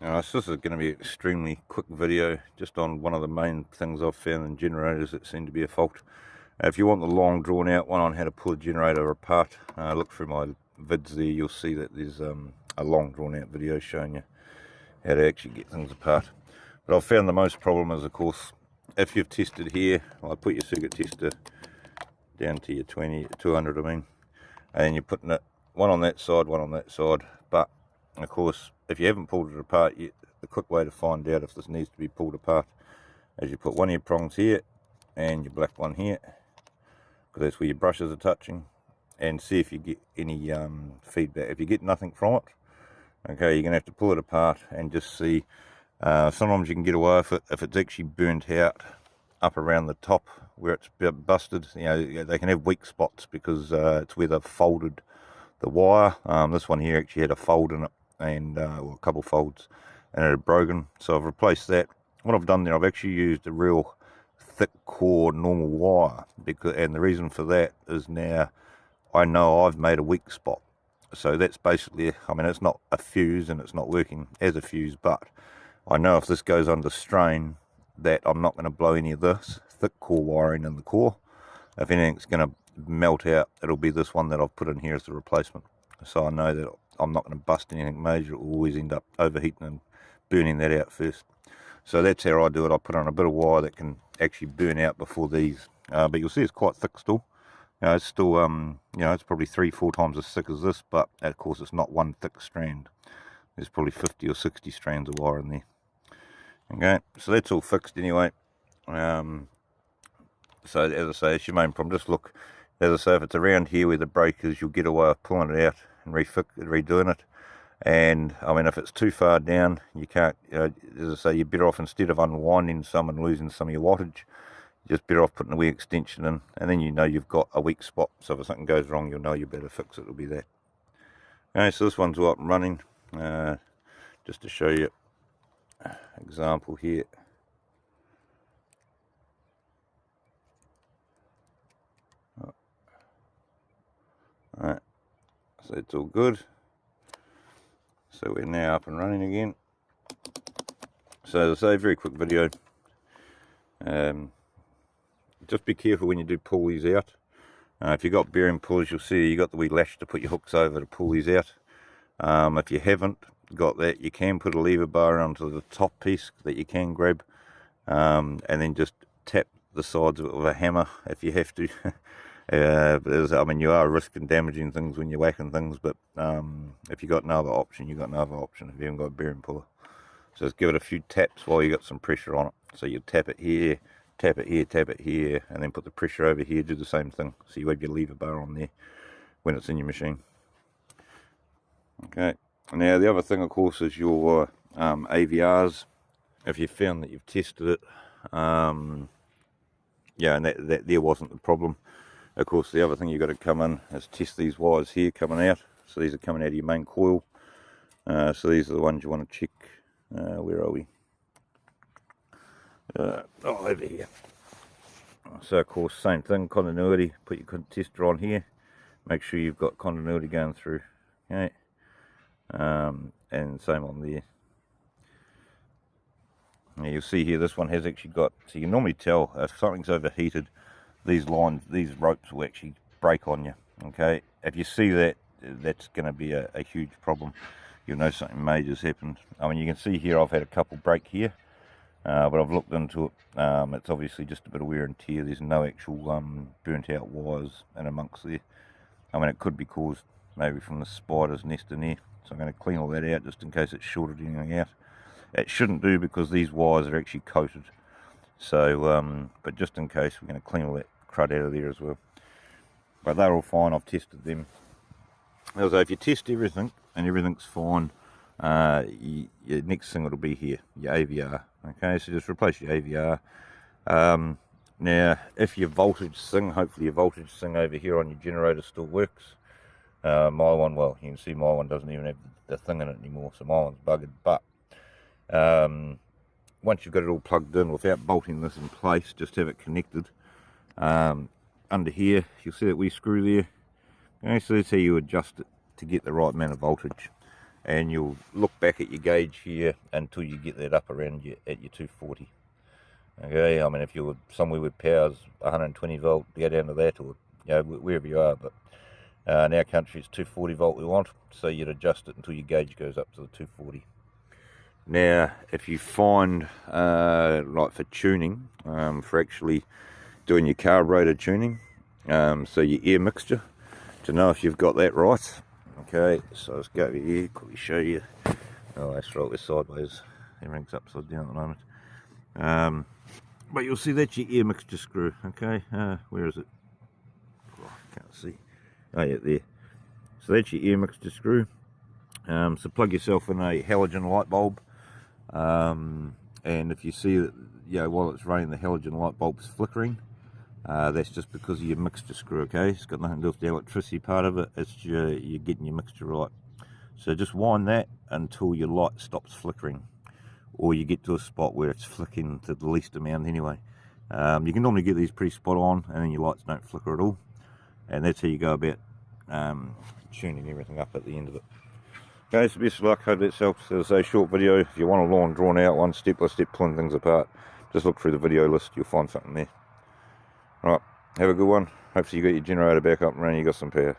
So this is going to be an extremely quick video just on one of the main things I've found in generators that seem to be a fault. If you want the long drawn out one on how to pull a generator apart, look through my vids there. You'll see that there's a long drawn out video showing you how to actually get things apart. But I've found the most problem is, of course, if you've tested here, well, I put your circuit tester down to your 200 I mean, and you're putting it one on that side, but of course if you haven't pulled it apart yet, the quick way to find out if this needs to be pulled apart is you put one of your prongs here and your black one here, because that's where your brushes are touching, and see if you get any feedback. If you get nothing from it, okay, you're gonna have to pull it apart and just see. Sometimes you can get away with it if it's actually burnt out up around the top where it's busted. You know, they can have weak spots because it's where they've folded the wire. This one here actually had a fold in it, and well, a couple folds, and it had broken, so I've replaced that. What I've done there, I've actually used a real thick core normal wire, and the reason for that is now I know I've made a weak spot. So that's basically, I mean, it's not a fuse and it's not working as a fuse, but I know if this goes under strain that I'm not going to blow any of this thick core wiring in the core. If anything's going to melt out, it'll be this one that I've put in here as the replacement. So I know that I'm not going to bust anything major. It will always end up overheating and burning that out first. So that's how I do it. I put on a bit of wire that can actually burn out before these. But you'll see it's quite thick still. You know, it's still, it's probably 3-4 times as thick as this, but of course it's not one thick strand. There's probably 50 or 60 strands of wire in there. Okay, so that's all fixed anyway. So as I say, it's your main problem. Just look, as I say, if it's around here where the break is, you'll get away with pulling it out and redoing it. And I mean, if it's too far down, you can't, as I say, you're better off, instead of unwinding some and losing some of your wattage, you're just better off putting a wee extension in, and then you know you've got a weak spot. So if something goes wrong, you'll know you better fix it. It'll be that. Okay, so this one's all up and running. Just to show you example here. Alright, so it's all good. So we're now up and running again. So as I say, very quick video. Just be careful when you do pull these out. If you've got bearing pullers, you'll see you've got the wee lash to put your hooks over to pull these out. If you haven't got that, you can put a lever bar onto the top piece that you can grab, and then just tap the sides of it with a hammer if you have to. But I mean, you are risking damaging things when you're whacking things, but if you've got no other option, you've got no other option if you haven't got a bearing puller. So just give it a few taps while you got some pressure on it. So you tap it here, tap it here, tap it here, and then put the pressure over here, do the same thing. So you have your lever bar on there when it's in your machine. Okay, now the other thing, of course, is your AVRs. If you found that you've tested it, and that there wasn't the problem. Of course, the other thing you've got to come in is test these wires here coming out. So these are coming out of your main coil. So these are the ones you want to check. Where are we? Over here. So of course, same thing, continuity. Put your tester on here. Make sure you've got continuity going through. Okay. And same on there. Now you'll see here, this one has actually got, so you can normally tell if something's overheated, these lines, these ropes will actually break on you. Okay, if you see that, that's going to be a huge problem. You'll know something major's happened. I mean, you can see here I've had a couple break here, but I've looked into it. It's obviously just a bit of wear and tear. There's no actual burnt out wires in amongst there. I mean, it could be caused maybe from the spider's nest in there. So I'm going to clean all that out just in case it's shorted anything out. It shouldn't do because these wires are actually coated. So, but just in case, we're going to clean all that crud out of there as well. But they're all fine. I've tested them. So if you test everything and everything's fine, your next thing will be here, your AVR. Okay, so just replace your AVR. Now, if your voltage thing, hopefully your voltage thing over here on your generator still works. My one, well, you can see my one doesn't even have the thing in it anymore, so my one's buggered. But once you've got it all plugged in, without bolting this in place, just have it connected. Under here, you'll see that wee screw there. Okay, so that's how you adjust it to get the right amount of voltage. and you'll look back at your gauge here until you get that up around at your 240. Okay, I mean, if you're somewhere with powers 120 volt, go down to that, or wherever you are. But in our country, it's 240 volt we want, so you'd adjust it until your gauge goes up to the 240. Now, if you find, like for tuning, for actually doing your carburetor tuning, so your air mixture, to know if you've got that right. Okay, so let's go over here, quickly show you. Oh, that's right, we're sideways. Everything's upside down at the moment. But you'll see that's your air mixture screw. Okay, where is it? Oh, I can't see. Oh yeah, there. So that's your air mixture screw. So plug yourself in a halogen light bulb, and if you see that, while it's running, the halogen light bulb's flickering, that's just because of your mixture screw. Okay, it's got nothing to do with the electricity part of it. It's you're getting your mixture right. So just wind that until your light stops flickering, or you get to a spot where it's flicking to the least amount anyway. You can normally get these pretty spot on, and then your lights don't flicker at all, and that's how you go about tuning everything up at the end of it. Okay, so best of luck. Hope that helps. As a short video. If you want a long drawn out one, step by step, pulling things apart, just look through the video list, you'll find something there. Right, have a good one. Hopefully you got your generator back up and running, you got some power.